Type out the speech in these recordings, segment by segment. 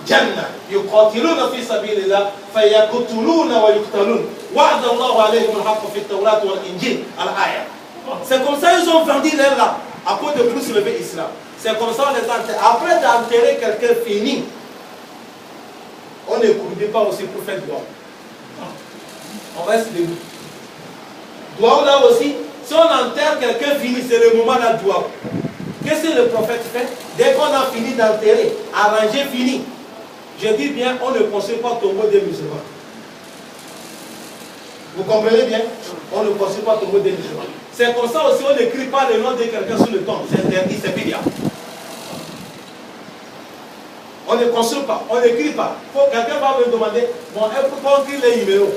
جنة يقاتلون في سبيل الله فيقتلون ويقتلون وعد الله عليهم الحق في التوراة والإنجيل الآية. C'est comme ça ils ont vendu leur là à cause de plus lever l'islam. C'est comme ça on les enterre. Après d'enterrer quelqu'un fini, on ne couvre pas aussi pour faire droit. On reste debout. Doigt là aussi, si on enterre quelqu'un fini, c'est le moment de doigt. Qu'est-ce que le prophète fait? Dès qu'on a fini d'enterrer, arranger fini, je dis bien, on ne construit pas tombeau des musulmans. Vous comprenez bien? On ne construit pas tombeau des musulmans. C'est comme ça aussi, on n'écrit pas le nom de quelqu'un sur le tombe. C'est interdit, c'est pédia. On ne construit pas, on n'écrit pas. Quelqu'un va me demander, bon, pourquoi on écrit les numéros?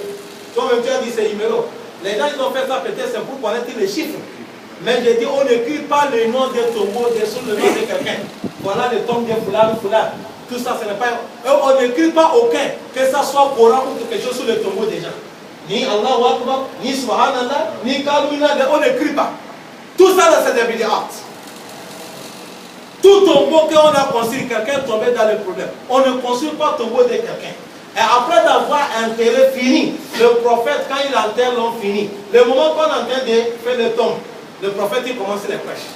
Toi-même, tu as dit ces numéros. Les gens, ils ont fait ça peut-être, c'est pour connaître les chiffres. Mais je dis, on n'écrit pas le nom des tombeaux sur le nom de quelqu'un. Voilà le tombe des foulards, tout ça, ce n'est pas... On n'écrit pas aucun, que ça soit Coran ou quelque chose sur le tombeau des gens. Ni Allah Akbar, ni Subhanallah, ni Kalouina, on n'écrit pas. Tout ça, c'est des bid'at. Tout tombeau qu'on a construit, quelqu'un est tombé dans le problème. On ne construit pas le tombeau de quelqu'un. Et après d'avoir enterré fini, le prophète, quand il enterre l'homme fini, le moment qu'on est en train de faire le tombe, le prophète il commence les prêches.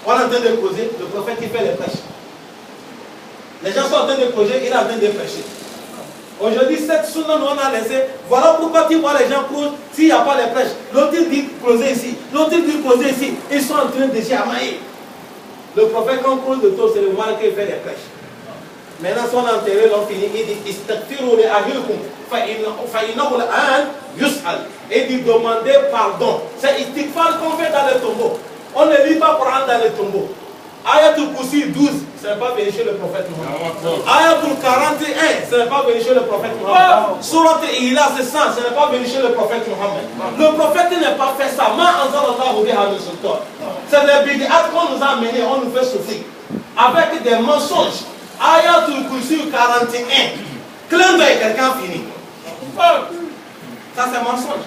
On est en train de causer, le prophète il fait les prêches. Les gens sont en train de causer, il est en train de prêcher. Aujourd'hui, cette sunna nous on a laissé. Voilà pourquoi tu vois les gens causent s'il n'y a pas les prêches. L'autre dit causer ici, l'autre dit causer ici. Ils sont en train de chamailler. Le prophète, quand on cause de tout, c'est le moment qu'il fait les prêches. Maintenant, si on a enterré l'homme fini, il dit Istaghfiru li ahikum fa innahu al-an yus'al. Il dit demander pardon. C'est istighfar qu'on fait dans le tombeau. On ne lit pas Coran dans le tombeau. Ayatul Kursi 12, ce n'est pas venu chez le prophète Mohammed. Ayatul 41, ce n'est pas venu chez le prophète Mohammed. Surat al-Ikhlas, c'est 100, ce n'est pas venu chez le prophète Mohammed. Le prophète n'a pas fait ça. Ma anzalallahu biha min sultan. C'est des bid'at qu'on nous a amenés, on nous fait souffrir. Avec des mensonges. Ayatul Kursi 41. Clin d'œil, quelqu'un fini. Ça c'est mensonge.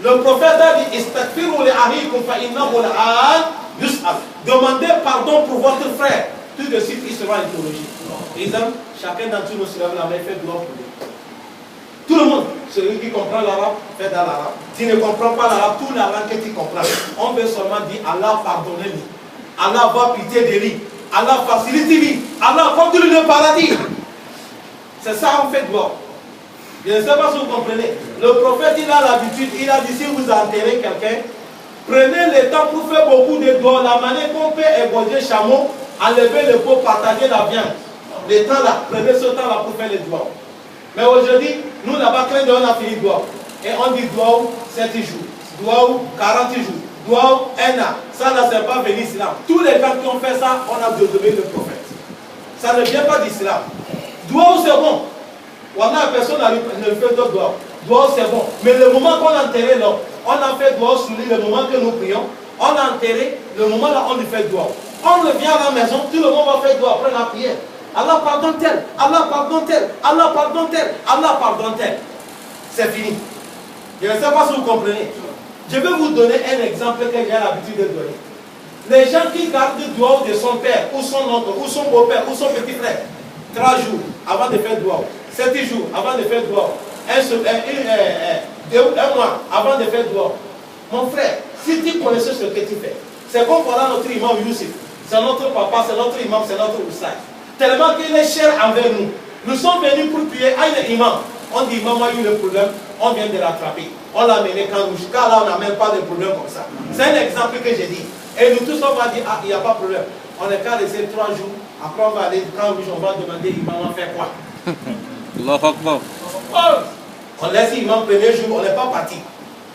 Le prophète a dit Istaghfiru li ahikum fa innahu al-an yus'al. Demandez pardon pour votre frère. Tout de suite, il sera interrogé. Exemple, chacun d'entre nous se lève la main et fait droit pour lui. Tout le monde, celui qui comprend l'arabe, fait dans l'arabe. Tu ne comprends pas l'arabe, tout la langue que tu comprends. On veut seulement dire Allah pardonnez-lui. Allah va pitié de lui. Allah facilite lui. Allah conduit le paradis. C'est ça on fait droit. Je ne sais pas si vous comprenez. Le prophète, il a l'habitude, il a dit si vous enterrez quelqu'un, prenez le temps pour faire beaucoup de doigts. La manière qu'on peut égorger chameau, enlever le pot, partager la viande. Le temps là, prenez ce temps là pour faire les doigts. Mais aujourd'hui, nous là-bas, quand on a fini doigt, et on dit doigt 7 jours, doigt 40 jours, doigt 1 an. Ça là, c'est pas venu d'islam. Tous les gens qui ont fait ça, on a désobéi le prophète. Ça ne vient pas d'islam. Doigt c'est bon. On a personne ne fait d'autres doigts. Doigt c'est bon. Mais le moment qu'on a enterré l'homme, on a fait doigt sur lui, le moment que nous prions, on a enterré, le moment là, on lui fait doigt. On revient à la maison, tout le monde va faire doigt après la prière. Allah pardonne tel, Allah pardonne tel, Allah pardonne tel, Allah pardonne tel. C'est fini. Je ne sais pas si vous comprenez. Je vais vous donner un exemple que j'ai l'habitude de donner. Les gens qui gardent le doigt de son père, ou son oncle, ou son beau-père, ou son petit frère, 3 jours avant de faire doigt, 7 jours avant de faire doigt, un mois avant de faire doigt. Mon frère, si tu connaissais ce que tu fais, c'est comme voilà notre imam Youssef, c'est notre papa, c'est notre imam, c'est notre oustaz. Tellement qu'il est cher envers nous. Nous sommes venus pour prier à l'imam. On dit, maman a eu le problème, on vient de l'attraper. On l'a mené quand rouge, car là on n'a même pas de problème comme ça. C'est un exemple que j'ai dit. Et nous tous on va dire, ah, il n'y a pas de problème. On est qu'à laisser 3 jours, après on va aller quand rouge, on va demander, imam, on fait quoi? On laisse imam premier jour, on n'est pas parti.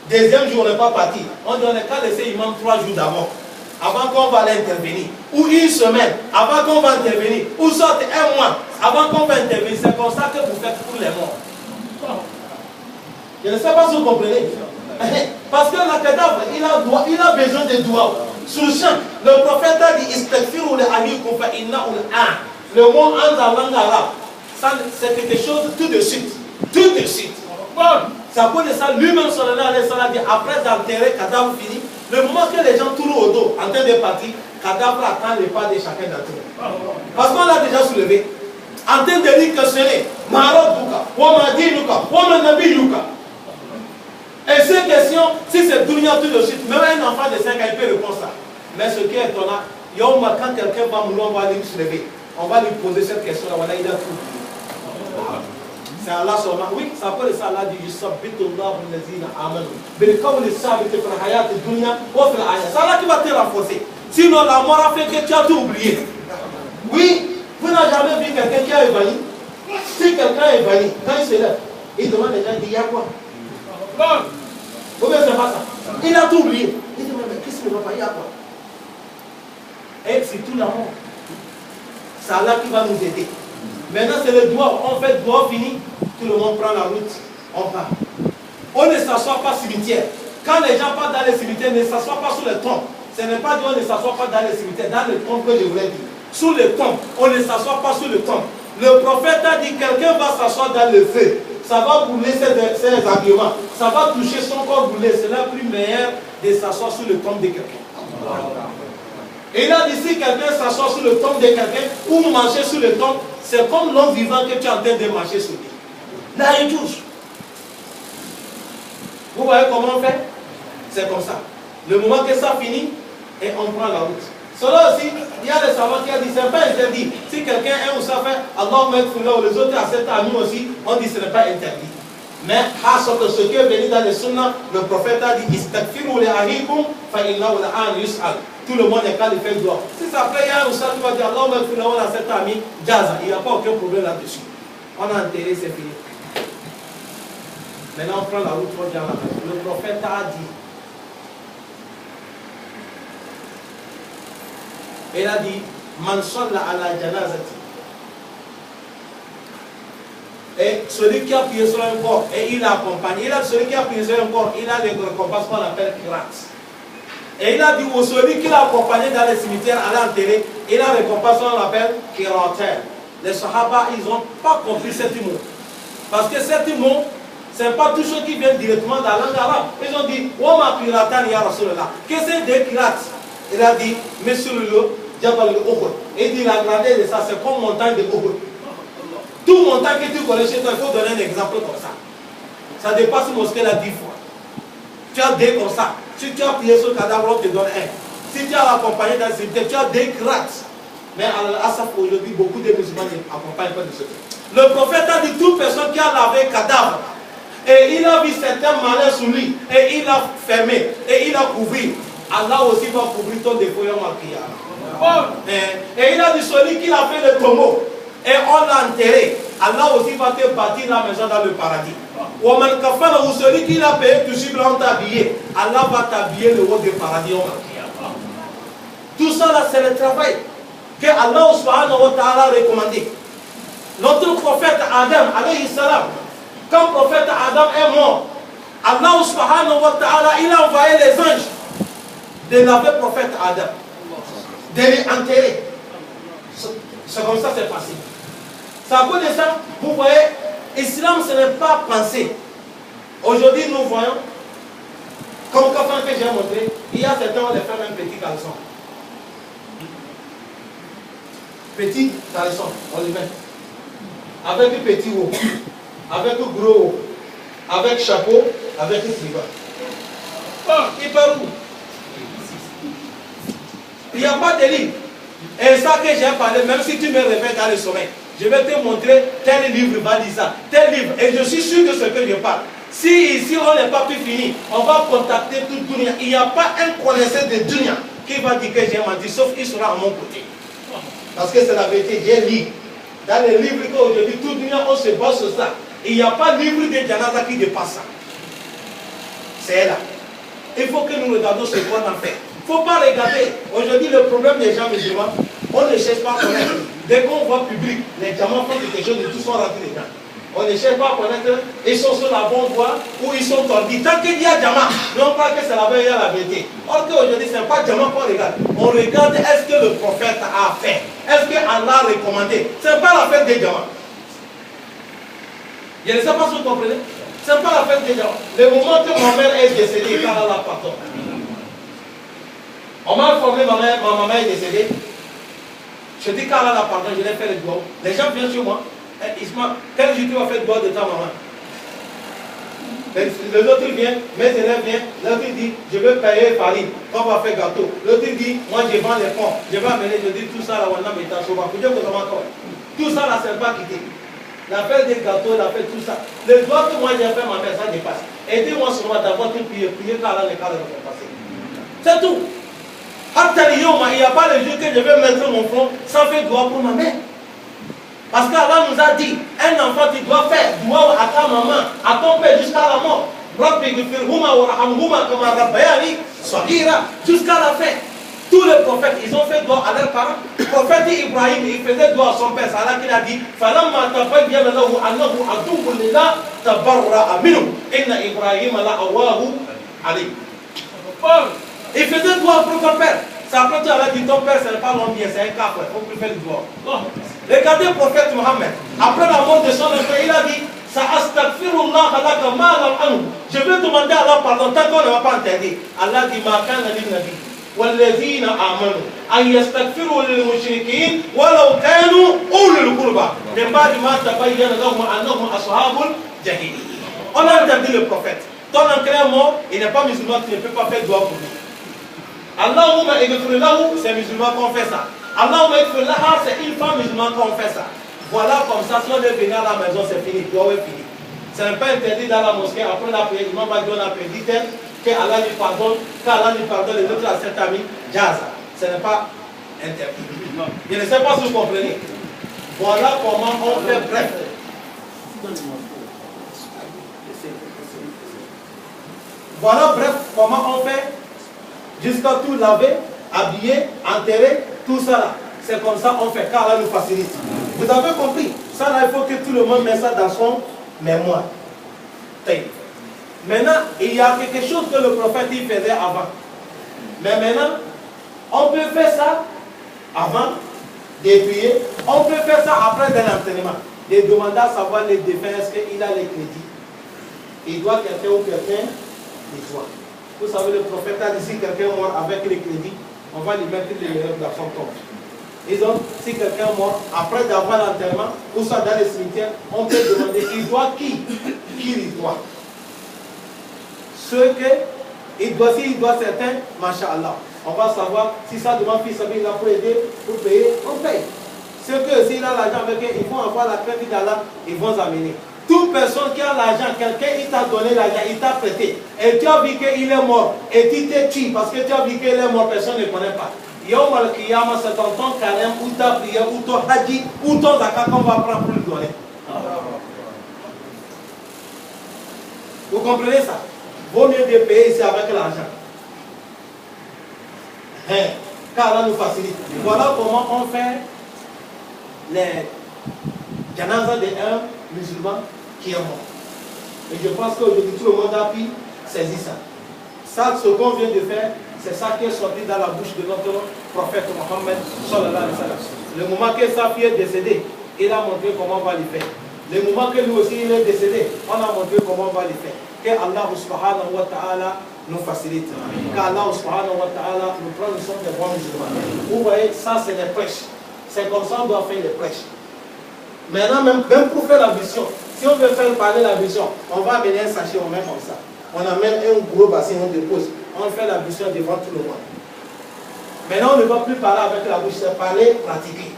Deuxième jour, on n'est pas parti. On dit, on est qu'à laisser imam 3 jours d'abord. Avant qu'on va aller intervenir, ou 1 semaine, avant qu'on va intervenir, ou soit 1 mois, avant qu'on va intervenir. C'est comme ça que vous faites pour les morts. Je ne sais pas si vous comprenez. Parce que la cadavre, il a besoin de doigts. Sous le champ, le prophète a dit Istaghfiru li ahikum fa innahu al-an. Le mot en langue arabe, c'est quelque chose tout de suite. Tout de suite. C'est à cause de ça, lui-même, sallallahu alayhi wa sallam, dit après d'enterrer, cadavre fini, le moment que les gens tournent au dos, en train de partir, cadavre attend les pas de chacun d'entre eux. Parce qu'on l'a déjà soulevé. en train de dire que ce n'est Maroduka, Wamadinuka, Wamanabiyuka. Et ces questions, si c'est Dunia tout de suite, même un enfant de 5 ans, il peut répondre ça. Mais ce qui est étonnant, quand quelqu'un va mourir, on va aller se lever. On va lui poser cette question-là, voilà, il a tout. C'est Allah seulement. Oui, ça peut être ça, Allah dit Yusabbitullahu allazina amanu. Bilqawli sabit fil hayati dunya wa fil akhirah. C'est Allah qui va te renforcer. Sinon, la mort a fait que tu as tout oublié. Oui, vous n'avez jamais vu quelqu'un qui a évani. Si quelqu'un est évani, quand il se lève, il demande aux gens, il y a quoi? Vous ne savez pas ça. Il a tout oublié. Il demande, mais qu'est-ce qui ne va pas? Il y a quoi? Et c'est tout la mort. C'est Allah qui va nous aider. Maintenant, c'est le doigt. On fait le doigt fini. Tout le monde prend la route. On part. On ne s'assoit pas au cimetière. Quand les gens partent dans les cimetières, ne s'assoient pas sous les tombes. Ce n'est pas dit on ne s'assoit pas dans les cimetières, dans les tombes que je voulais dire. Sous les tombes, on ne s'assoit pas sous les tombes. Le prophète a dit quelqu'un va s'asseoir dans le feu. Ça va brûler ses habillements. Ça va toucher son corps brûlé. C'est la plus meilleure de s'asseoir sous le tombe de quelqu'un. Et il a dit si quelqu'un s'assoit sous le tombe de quelqu'un ou marcher sous le tombe, c'est comme l'homme vivant que tu es en train de marcher sur lui. Là, il touche. Vous voyez comment on fait? C'est comme ça. Le moment que ça finit, et on prend la route. Cela aussi, il y a des savants qui ont dit, c'est pas interdit. Si quelqu'un aime ou ça fait, Allah met ou les autres acceptent à nous aussi, on dit ce n'est pas interdit. Mais, ce qui est venu dans les sunnah, le prophète a dit, Istakfiru li ahikum, fa innahu la'an yus'al. Tout le monde est qu'à le faire droit. Si ça fait un ou ça, tu vas dire, Allah met ou à cet ami, jaza. Il n'y a pas aucun problème là-dessus. On a enterré, c'est fini. Maintenant, on prend la route, on vient là. Le prophète a dit, il a dit, Man salla ala janazati. Et celui qui a prié sur un corps, et il a accompagné. Il a celui qui a prié sur un corps, il a les récompenses qu'on appelle kirat. Et il a dit, celui qui l'a accompagné dans les cimetières, à l'enterrer, il a les récompenses qu'on appelle kirater. Les Sahaba, ils n'ont pas compris cet mot. Parce que cet mot, ce n'est pas tout ce qui vient directement de la langue arabe. Ils ont dit, Wama kiratan ya Rasulallah. Qu'est-ce que c'est des kirats? Il a dit, Monsieur le Jabal al-Uhud. Il dit, la grandeur de ça, c'est comme montagne de Uhud. Tout montagne que tu connais chez toi, il faut donner un exemple comme ça. Ça dépasse le mosquée là 10 fois. Tu as des comme ça. Si tu as prié sur le cadavre, on te donne un. Si tu as accompagné dans le cimetière, tu as des grattes. Mais à l'Assaf, aujourd'hui, beaucoup de musulmans n'accompagnent pas de ce fait. Le prophète a dit, toute personne qui a lavé un cadavre, et il a vu certains malins sous lui, et il a fermé, et il a couvert, Allah aussi va couvrir ton défaut et il a dit, celui qui a fait le tombeau, et on l'a enterré, Allah aussi va te bâtir la maison dans le paradis. Ou celui qui l'a payé, tout suite, on t'a habillé, Allah va t'habiller le haut du paradis. Tout ça là, c'est le travail que Allah subhanahu wa ta'ala a recommandé. Notre prophète Adam, alayhi salam, quand le prophète Adam est mort, Allah subhanahu wa ta'ala, il a envoyé les anges de laver le prophète Adam, de l'enterrer. C'est comme ça que c'est passé. C'est à cause de ça, vous voyez, l'islam ce n'est pas pensé. Aujourd'hui nous voyons, comme que j'ai montré, il y a certains qui les font un petit caleçon. Petit caleçon, on le met. Avec un petit haut, avec un gros haut, avec chapeau, avec un slipper. Il part où? Il n'y a pas de livre. Et ça que j'ai parlé, même si tu me réveilles dans le sommeil, je vais te montrer tel livre va dire ça, tel livre. Et je suis sûr de ce que je parle. Si ici on n'est pas plus fini, on va contacter toute Dunia. Il n'y a pas un connaisseur de Dunia qui va dire que j'ai menti, sauf qu'il sera à mon côté. Parce que c'est la vérité, j'ai lu. Dans les livres qu'aujourd'hui, toute Dunia, on se base sur ça. Il n'y a pas de livre de Janaza qui dépasse ça. C'est là. Il faut que nous regardions ce qu'on a fait. Il ne faut pas regarder. Aujourd'hui, le problème des gens musulmans, on ne cherche pas à connaître. Dès qu'on voit public, les diamants font quelque chose de tout sont rentrés dedans. On ne cherche pas à connaître, ils sont sur la bonne voie ou ils sont tordus. Tant qu'il y a diamant, non pas que c'est la vérité, la vérité. Or qu'aujourd'hui, ce n'est pas diamant qu'on regarde. On regarde est-ce que le prophète a fait. Est-ce qu'Allah a recommandé. Ce n'est pas la fête des diamants. Je ne sais pas si vous comprenez. Ce n'est pas la fête des diamants. Le moment que ma mère est décédée, car elle a pardon. On m'a informé, ma maman est décédée. Je dis qu'Allah la pardon, je l'ai fait le doigt. Les gens viennent sur moi. Isma, quel jour tu vas faire le doigt de ta maman? L'autre vient, mes élèves viennent, l'autre dit, je veux payer farine, on va faire gâteau. L'autre dit, moi je vends les fonds, je vais amener, je dis tout ça là, on a mis dans tout ça là, c'est pas quitté. L'affaire des gâteaux, l'affaire tout ça. Le doigt que moi j'ai fait, ma mère, ça dépasse. Aidez-moi seulement d'abord tout prier car là, les cas de faire passer. C'est tout. Il n'y a pas le jour que je vais mettre mon front sans faire doigt pour ma mère. Parce qu'Allah nous a dit, un enfant tu dois faire doigt à ta maman, à ton père jusqu'à la mort. Jusqu'à la fin. Tous les prophètes, ils ont fait doigt à leurs parents. Le prophète Ibrahim, il faisait doigt à son père. C'est Allah qui l'a dit, il faisait doigt pour ton père. C'est après que tu as dit ton père, ce n'est pas l'homme bien, c'est un cap, il faut plus faire le doigt. Regardez le prophète Mohammed. Après la mort de son frère, il a dit, je vais demander à Allah pardon tant qu'on ne va pas interdire. Allah dit, ma kana lin nabi والذين آمنوا أن يستغفروا للمشركين ولو كانوا أولي القربى من بعد ما تبين لهم أنهم أصحاب الجحيم. On a interdit le prophète. Ton oncle est mort, il n'est pas musulman, tu ne peux pas faire doigt pour lui. Allahumma ighfir lahu, c'est musulman qu'on fait ça. Allahumma ighfir laha, c'est une femme musulmane qu'on fait ça. Voilà, comme ça, si on est venu à la maison, c'est fini, doigt est fini. Ce n'est pas interdit dans la mosquée, après la prière, l'imam va dire on a prédit que Allah lui pardonne, qu'Allah lui pardonne, les autres à cet ami, jaza. Ce n'est pas interdit. Je ne sais pas si vous comprenez. Voilà comment on fait bref. Voilà bref comment on fait jusqu'à tout laver, habiller, enterrer, tout ça là. C'est comme ça on fait, car Allah nous facilite. Vous avez compris? Ça là, il faut que tout le monde mette ça dans son mémoire. Maintenant, il y a quelque chose que le prophète il faisait avant. Mais maintenant, on peut faire ça avant de prier. On peut faire ça après de l'entraînement. De demander à savoir les défunts, est-ce qu'il a les crédits. Il doit quelqu'un ou quelqu'un les doit. Vous savez, le prophète a dit si quelqu'un mort avec les crédits, on va lui mettre les meilleurs dans son compte. Et donc, si quelqu'un mort, après d'avoir l'enterrement, ou ça dans le cimetière, on peut demander, il doit qui? Qui il doit? Ceux que, il doit, s'il doit certains, Masha'Allah. On va savoir si ça demande fils à là pour aider, pour payer, on paye. Ceux que, s'il a l'argent avec eux, ils vont avoir la crédit d'Allah, ils vont amener. Toute personne qui a l'argent, quelqu'un il t'a donné l'argent, il t'a prêté, et tu as vu qu'il est mort, et tu te tues parce que tu as vu qu'il est mort, personne ne connaît pas. Yawm al-Qiyamah, c'est ton carême, ou ta prière, ou ton hadji, ou ton zakat qu'on va prendre pour lui donner. Vous comprenez ça? Vaut mieux de payer ici avec l'argent. Car Allah nous facilite. Voilà comment on fait les janazas d'un musulman qui est mort. Et je pense qu'aujourd'hui tout le monde a pu saisir ça. Ça, ce qu'on vient de faire, c'est ça qui est sorti dans la bouche de notre prophète Mohammed sallallahu alayhi wa sallam. Le moment que sa fille est décédée, il a montré comment on va le faire. Le moment que lui aussi il est décédé, on a montré comment on va le faire. Que Allah subhanahu wa ta'ala nous facilite. Qu'Allah subhanahu wa ta'ala nous prenne soin des bons musulmans. Vous voyez, ça c'est les prêches. C'est comme ça qu'on doit faire les prêches. Maintenant, même pour faire la vision, si on veut faire parler la vision, on va amener un sachet, on met comme ça. On amène un gros bassin, on dépose. On fait la vision devant tout le monde. Maintenant, on ne va plus parler avec la bouche, c'est parler, pratiquer.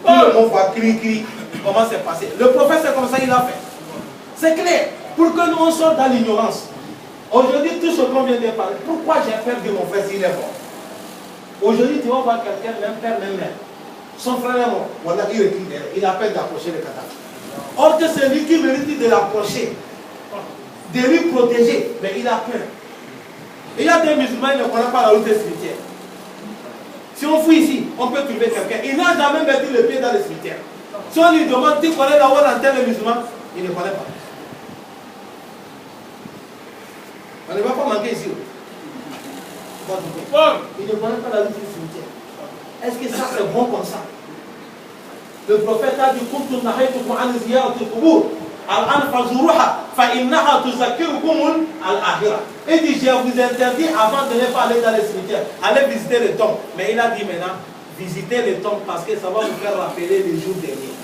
Tout le monde va crier, comment c'est passé. Le prophète, c'est comme ça, il a fait. C'est clair. Pour que nous on sorte dans l'ignorance. Aujourd'hui, tout ce qu'on vient de parler, pourquoi j'ai peur de mon frère s'il est mort? Aujourd'hui, tu vas voir quelqu'un, même père, même mère. Son frère est mort. Voilà, il recule derrière. Il a peur d'approcher le cadavre. Or que c'est lui qui mérite de l'approcher, de lui protéger, mais il a peur. Il y a des musulmans qui ne connaissent pas la route des cimetières. Si on fouille ici, on peut trouver quelqu'un. Il n'a jamais mis le pied dans le cimetière. Si on lui demande, tu connais là où l'antenne des musulmans, il ne connaît pas. On ne va pas manquer ici. Il ne connaît pas la route du cimetière. Est-ce que ça c'est bon comme ça? Le prophète a dit kuntu nahaytukum an ziyarati al-qubur al-an fazuruha fa innaha tuzakkirukum al-akhirah. Il dit je vous interdis avant de ne pas aller dans les cimetières, allez visiter les tombes. Mais il a dit maintenant visiter les tombes parce que ça va vous faire rappeler les jours derniers.